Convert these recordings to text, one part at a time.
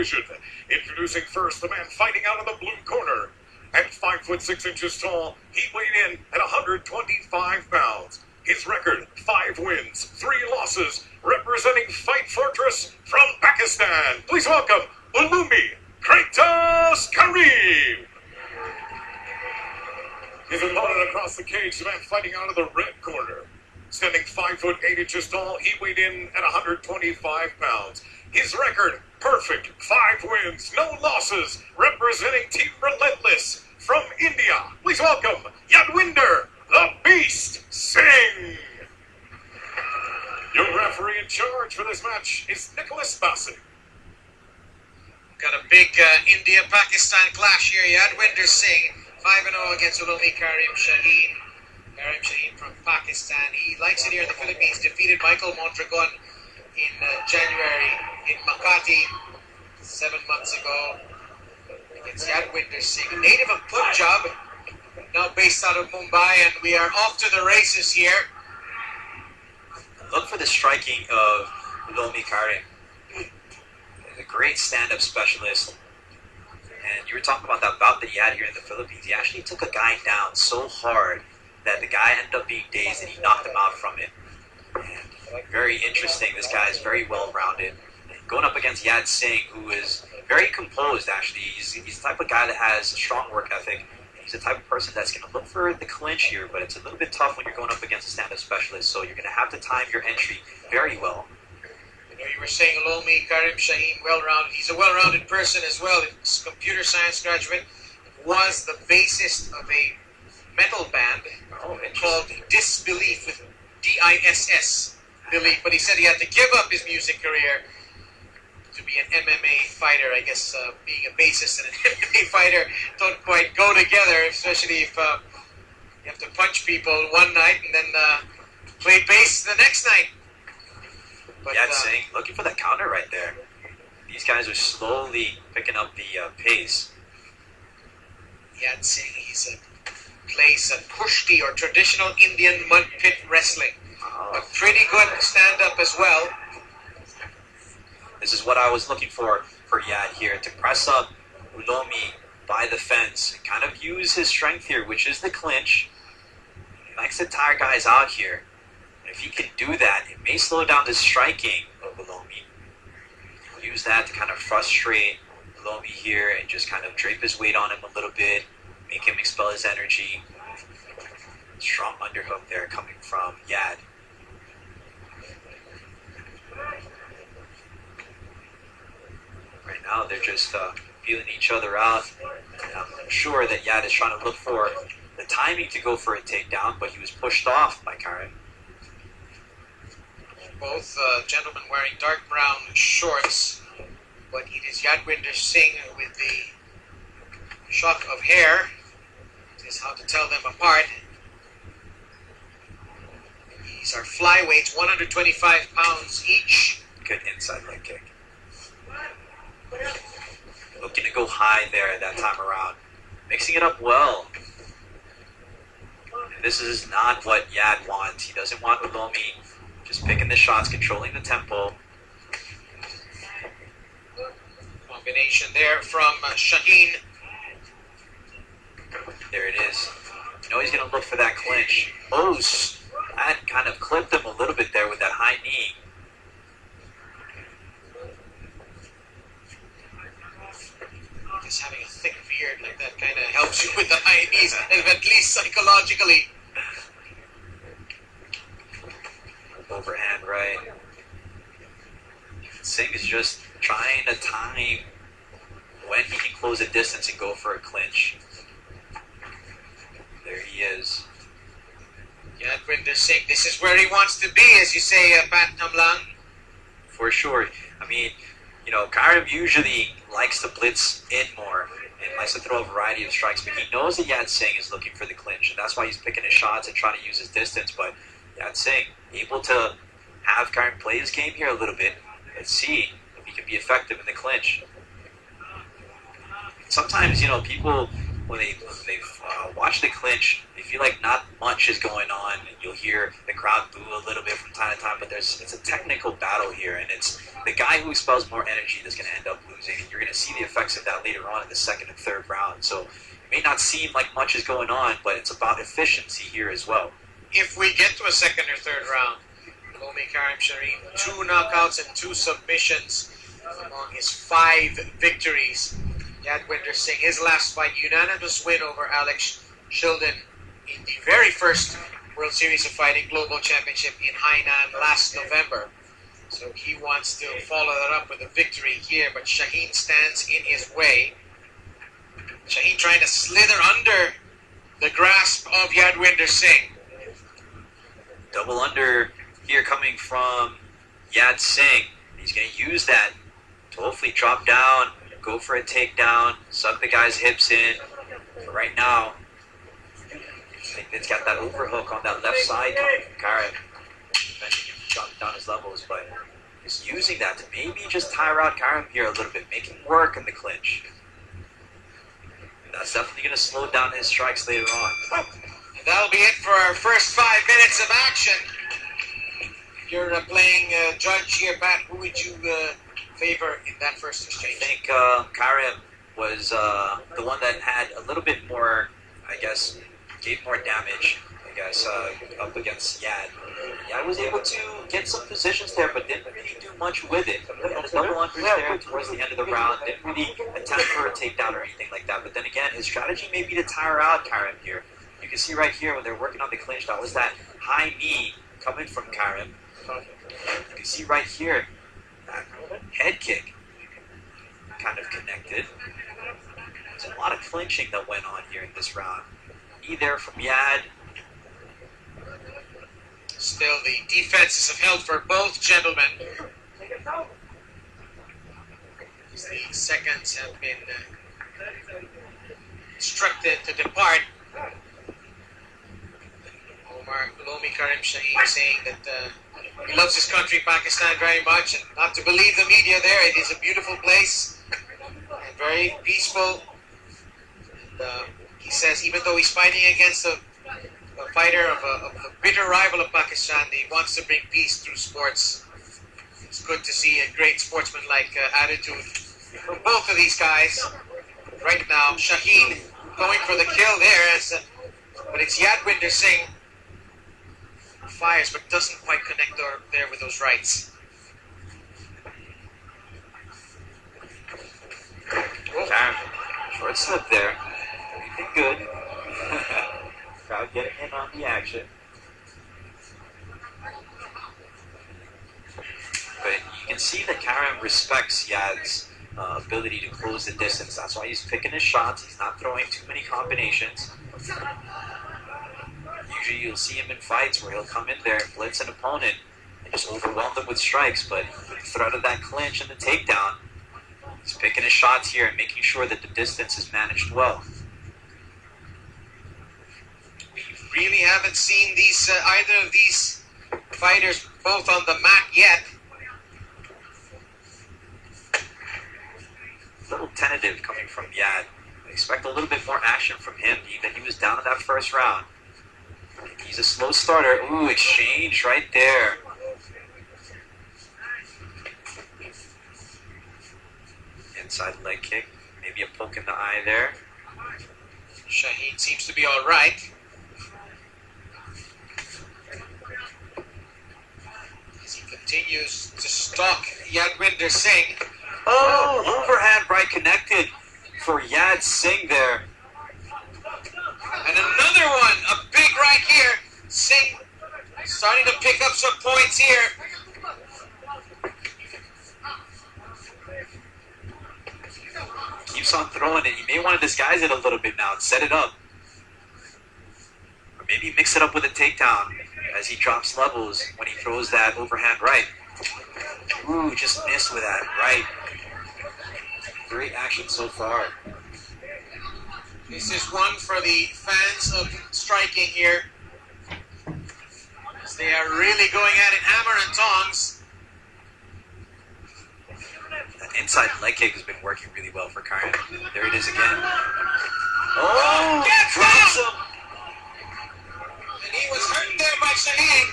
division. Introducing first the man fighting out of the blue corner. At 5 foot 6 inches tall, he weighed in at 125 pounds. His record, 5 wins, 3 losses, representing Fight Fortress from Pakistan. Please welcome Uloomi Karim. His opponent across the cage, the man fighting out of the red corner. Standing 5 foot 8 inches tall, he weighed in at 125 pounds. His record, perfect, 5 wins, no losses, representing Team Relentless from India. Please welcome Yadwinder the Beast Singh. Your referee in charge for this match is Nicholas Bassett. Got a big India-Pakistan clash here. Yadwinder Singh, 5-0 against Uloomi Karim from Pakistan. He likes it here in the Philippines. Defeated Michael Mondragon in January in Makati 7 months ago against Yadwinder Singh, native of Punjab, now based out of Mumbai, and we are off to the races here. Look for the striking of Uloomi Karim, a great stand-up specialist. And you were talking about that bout that he had here in the Philippines. He actually took a guy down so hard that the guy ended up being dazed and he knocked him out from it. And very interesting. This guy is very well-rounded. Going up against Yad Singh, who is very composed, actually. He's the type of guy that has a strong work ethic. He's the type of person that's going to look for the clinch here, but it's a little bit tough when you're going up against a stand-up specialist, so you're going to have to time your entry very well. You know, you were saying Uloomi Karim Shaheen, well-rounded. He's a well-rounded person as well. He's a computer science graduate. Was the bassist of a metal band called Disbelief, with D-I-S-S, Belief. But he said he had to give up his music career to be an MMA fighter. I guess being a bassist and an MMA fighter don't quite go together, especially if you have to punch people one night and then play bass the next night. But, Yad Singh, looking for that counter right there. These guys are slowly picking up the pace. Yad Singh, plays kushti, or traditional Indian mud pit wrestling. A pretty good stand-up as well. This is what I was looking for Yad here, to press up Uloomi by the fence and kind of use his strength here, which is the clinch. He likes to tire guys out here. And if he can do that, it may slow down the striking of Uloomi. He'll use that to kind of frustrate Uloomi here and just kind of drape his weight on him a little bit, make him expel his energy. Strong underhook there coming from Yad. Right now they're just feeling each other out. And I'm sure that Yad is trying to look for the timing to go for a takedown, but he was pushed off by Karim. Both gentlemen wearing dark brown shorts, but it is Yadwinder Singh with the shock of hair. This is how to tell them apart. These are flyweights, 125 pounds each. Good inside leg kick. Looking to go high there that time around. Mixing it up well. And this is not what Yad wants. He doesn't want Uloomi just picking the shots, controlling the tempo. Combination there from Shaheen. There it is. You know he's going to look for that clinch. Oh, that kind of clipped him a little bit there with that high knee. Just having a thick beard like that kind of helps you with the high knees, at least psychologically. Overhand right. Singh is just trying to time when he can close a distance and go for a clinch. There he is. Yadwinder Singh, this is where he wants to be, as you say, Pat Namlang. For sure. I mean, you know, Karim usually likes to blitz in more and likes to throw a variety of strikes, but he knows that Yad Singh is looking for the clinch, and that's why he's picking his shots and trying to use his distance. But Yad Singh able to have Karim play his game here a little bit and see if he can be effective in the clinch. Sometimes, you know, people, when they watch the clinch, they feel like not much is going on, and you'll hear the crowd boo a little bit from time to time, but it's a technical battle here, and it's the guy who expels more energy is going to end up losing, and you're going to see the effects of that later on in the second and third round. So it may not seem like much is going on, but it's about efficiency here as well. If we get to a second or third round, Uloomi Karim 2 knockouts and 2 submissions among his 5 victories. Yadwinder Singh, his last fight, unanimous win over Alex Shilden in the very first World Series of Fighting Global Championship in Hainan last November. So he wants to follow that up with a victory here, but Shaheen stands in his way. Shaheen trying to slither under the grasp of Yadwinder Singh. Double under here coming from Yad Singh. He's going to use that to hopefully drop down, go for a takedown, suck the guy's hips in. But right now, I think it's got that overhook on that left side coming from Karim. Dropping down his levels, but just using that to maybe just tire out Karim here a little bit, make him work in the clinch. That's definitely going to slow down his strikes later on. And that'll be it for our first 5 minutes of action. You're playing judge here, Pat. Who would you favor in that first exchange? I think Karim was the one that had a little bit more, I guess, gave more damage, I guess, up against Yad. Yad was able to get some positions there, but didn't really do much with it. He had a double unders there towards the end of the round. Didn't really attempt for a takedown or anything like that. But then again, his strategy may be to tire out Karim here. You can see right here when they're working on the clinch, that was that high knee coming from Karim. You can see right here, that head kick kind of connected. There's a lot of clinching that went on here in this round. Knee there from Yad. Still, the defenses have held for both gentlemen. The seconds have been instructed to depart. Uloomi Karim Shaheen saying that he loves his country, Pakistan, very much, and not to believe the media there. It is a beautiful place and very peaceful. And, he says even though he's fighting against a fighter of a bitter rival of Pakistan, he wants to bring peace through sports. It's good to see a great sportsman-like attitude from both of these guys. Right now, Shaheen going for the kill there, but it's Yadwinder Singh who fires but doesn't quite connect there with those rights. Karim, short slip there. Everything good. Crowd getting in on the action. But you can see that Karim respects Yad's ability to close the distance. That's why he's picking his shots. He's not throwing too many combinations. Usually you'll see him in fights where he'll come in there and blitz an opponent and just overwhelm them with strikes. But with the threat of that clinch and the takedown, he's picking his shots here and making sure that the distance is managed well. We really haven't seen these either of these fighters both on the mat yet. A little tentative coming from Yad. I expect a little bit more action from him, even he was down in that first round. He's a slow starter. Ooh, exchange right there. Inside leg kick. Maybe a poke in the eye there. Shaheen seems to be all right. As he continues to stalk Yadwinder Singh. Oh, overhand right connected for Yad Singh there. And another one, a big right here. Singh starting to pick up some points here. Keeps on throwing it. You may want to disguise it a little bit now and set it up. Or maybe mix it up with a takedown as he drops levels when he throws that overhand right. Ooh, just missed with that right. Great action so far. This is one for the fans of striking here. As they are really going at it hammer and tongs. That inside leg kick has been working really well for Karim. There it is again. Oh, drops him. And he was hurt there by Shaheen.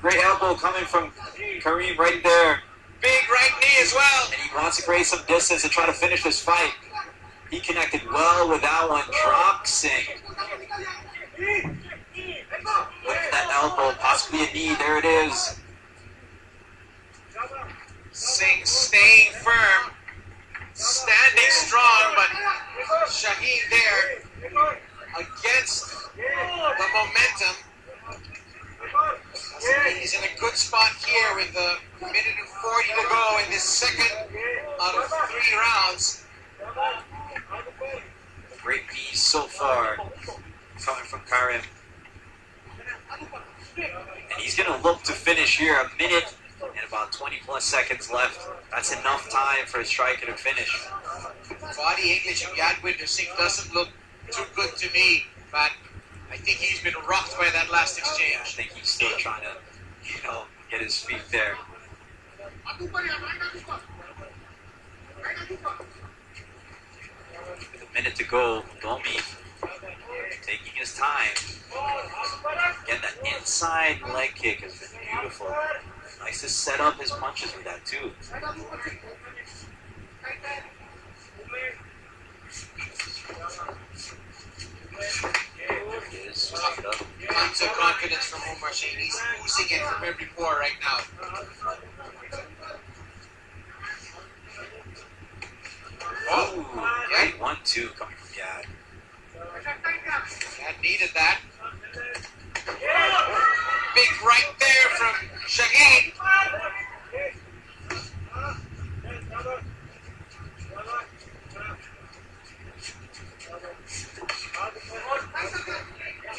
Great elbow coming from Uloomi Karim right there. Big right knee as well. And he wants to create some distance and try to finish this fight. He connected well with that one. Drop Singh. With that elbow, possibly a knee. There it is. Singh staying firm, standing strong, but Shaheen there against the momentum. He's in a good spot here with a minute and 40 to go in this second out of 3 rounds. Great piece so far coming from Karim. And he's going to look to finish here. A minute and about 20 plus seconds left. That's enough time for a striker to finish. Body English of Yadwinder Singh doesn't look too good to me, but I think he's been rocked by that last exchange. I think he's still trying to, get his feet there. With a minute to go, Uloomi taking his time. Again, that inside leg kick has been beautiful. Likes to set up his punches with that too. There it is. Straight up. Tons of confidence from Omar Shane. He's oozing it from every pore right now. Oh, great 1-2 coming from Yad. Yad needed that. Big right there from Shaheen.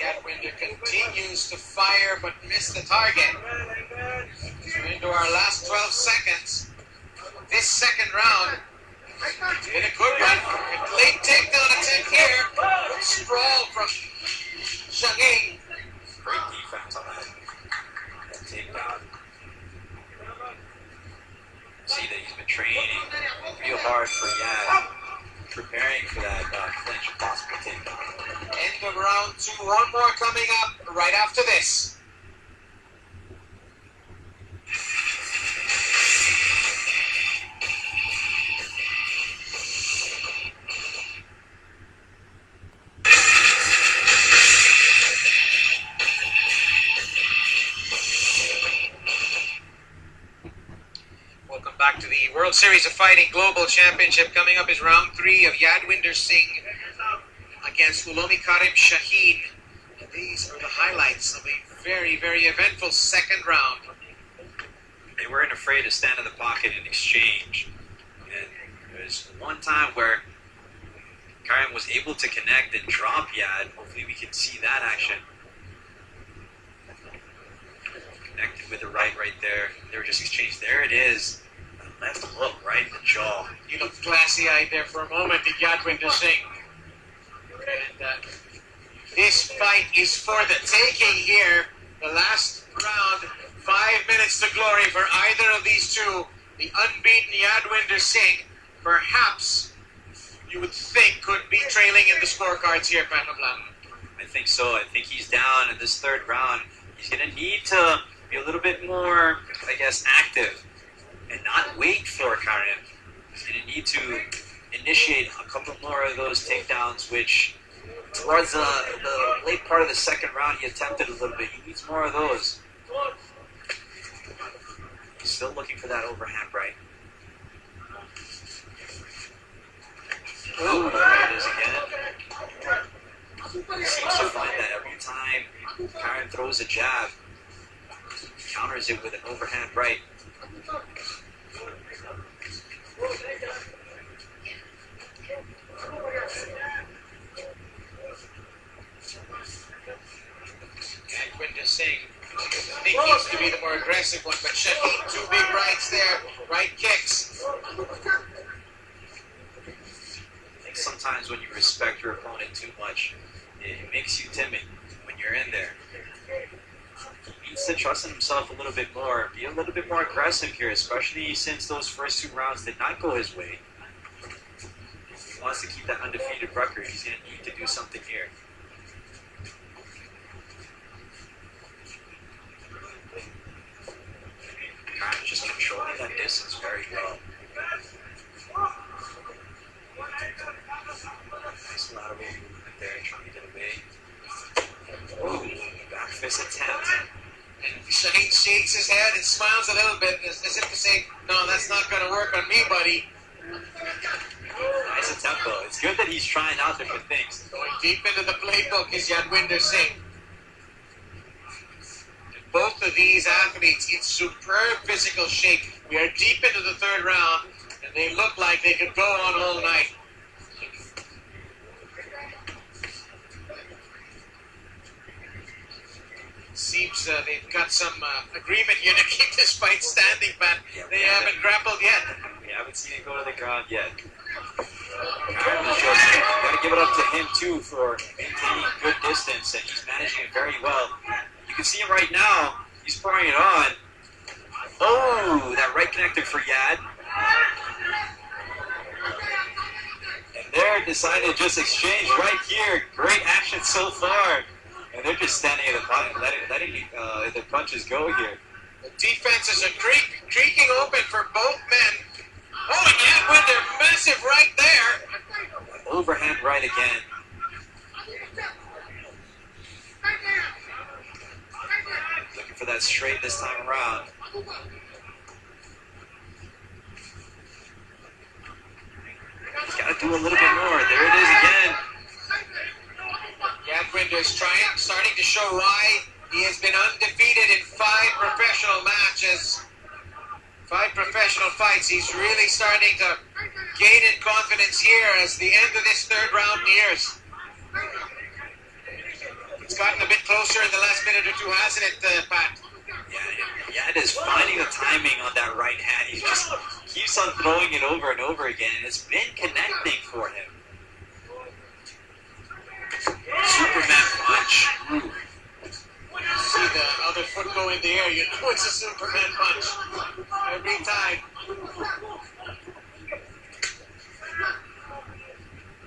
Yadwinder continues to fire but miss the target. So into our last 12 seconds. This second round, it's been a good one. A late takedown attempt here. Sprawl from Shaheen. Great defense on that takedown. See that he's been training real hard for Yad, preparing for that clinch if possible takedown. End of round 2. One more coming up right after this. Welcome back to the World Series of Fighting Global Championship. Coming up is round 3 of Yadwinder Singh against Uloomi Karim Shaheen. And these are the highlights of a very, very eventful second round. They weren't afraid to stand in the pocket and exchange. And there's one time where Karim was able to connect and drop Yad. Hopefully we can see that action. Connected with the right there. They were just exchanged. There it is. Left hook right in the jaw. You looked glassy-eyed there for a moment, did Yadwinder Singh. And this fight is for the taking here. The last round, 5 minutes to glory for either of these two. The unbeaten Yadwinder Singh, perhaps you would think could be trailing in the scorecards here, Pato Blanco. I think so. I think he's down in this third round. He's going to need to be a little bit more, I guess, active and not wait for Karim. He's going to need to initiate a couple more of those takedowns, which towards the late part of the second round, he attempted a little bit. He needs more of those. He's still looking for that overhand right. Oh, there it is again. He seems to find that every time Karim throws a jab, he counters it with an overhand right. Yadwinder Singh, I think needs to be the more aggressive one, but Shaheen, 2 big rights there, right kicks. I think sometimes when you respect your opponent too much, it makes you timid when you're in there. He needs to trust in himself a little bit more, be a little bit more aggressive here, especially since those first 2 rounds did not go his way. If he wants to keep that undefeated record, he's going to need to do something here. Karim distance very well. Nice lateral movement there, trying to get away. Oh, back fist attempt. And Shaheen shakes his head and smiles a little bit as if to say, no, that's not going to work on me, buddy. Nice attempt, though. It's good that he's trying out different things. Going deep into the playbook is Yadwinder Singh. And both of these athletes in superb physical shape. We are deep into the third round, and they look like they could go on all night. Seems they've got some agreement here to keep this fight standing, but they haven't grappled yet. We haven't seen it go to the ground yet. Got to give it up to him too for maintaining good distance, and he's managing it very well. You can see him right now. He's pouring it on. Oh, that right connector for Yad. And they're deciding to just exchange right here. Great action so far. And they're just standing in the pocket, letting the punches go here. The defenses are creaking open for both men. Oh, and Yadwinder, massive right there. Overhand right again. Looking for that straight this time around. He's got to do a little bit more. There it is again. Yadwinder's starting to show why he has been undefeated in 5 professional matches. 5 professional fights. He's really starting to gain in confidence here as the end of this third round nears. It's gotten a bit closer in the last minute or two, hasn't it, Pat? Yeah, Yad is finding the timing on that right hand. He just keeps on throwing it over and over again, and it's been connecting for him. Superman punch. Ooh. See the other foot go in the air, you know it's a Superman punch. Every time.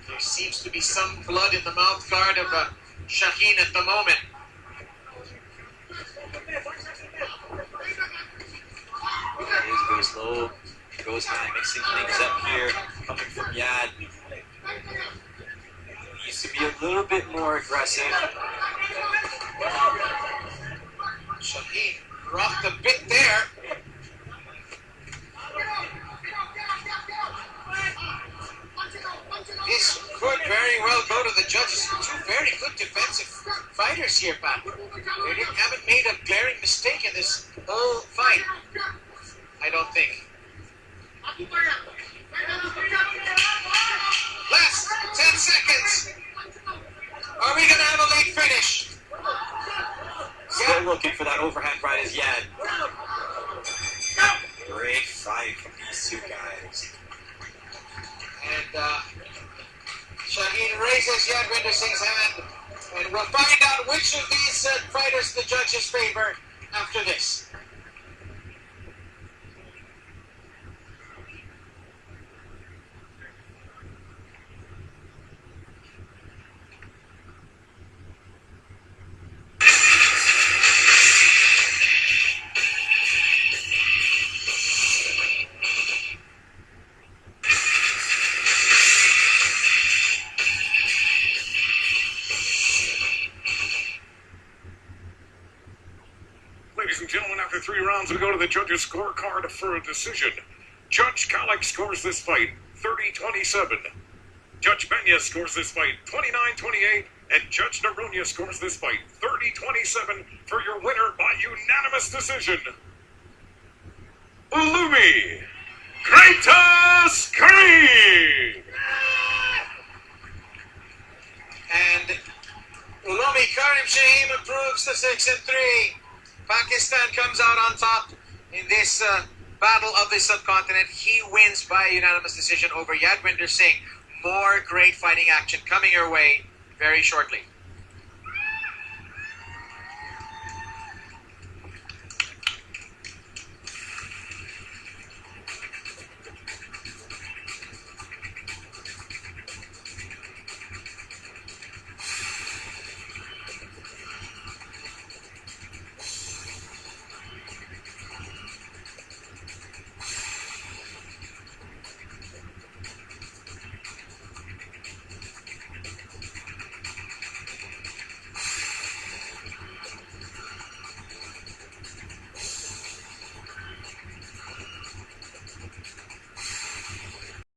There seems to be some blood in the mouth guard of Shaheen at the moment. Goes low, goes high, mixing things up here, coming from Yad. Needs to be a little bit more aggressive. Shaheen rocked a bit there. This could very well go to the judges. 2 very good defensive fighters here, Pat. They haven't made a glaring mistake in this whole fight. I don't think. Last 10 seconds. Are we going to have a late finish? Still looking for that overhand right is Yad. Great fight from these 2 guys. And Shaheen raises Yadwinder Singh's hand. And we'll find out which of these fighters the judges favor after this. Ladies and gentlemen, after 3 rounds, we go to the judges' scorecard for a decision. Judge Kalik scores this fight 30-27. Judge Benya scores this fight 29-28. And Judge Narunia scores this fight 30-27 for your winner by unanimous decision. Uloomi Karim! And Uloomi Karim improves to 6-3. Pakistan comes out on top in this battle of the subcontinent. He wins by unanimous decision over Yadwinder Singh. More great fighting action coming your way very shortly.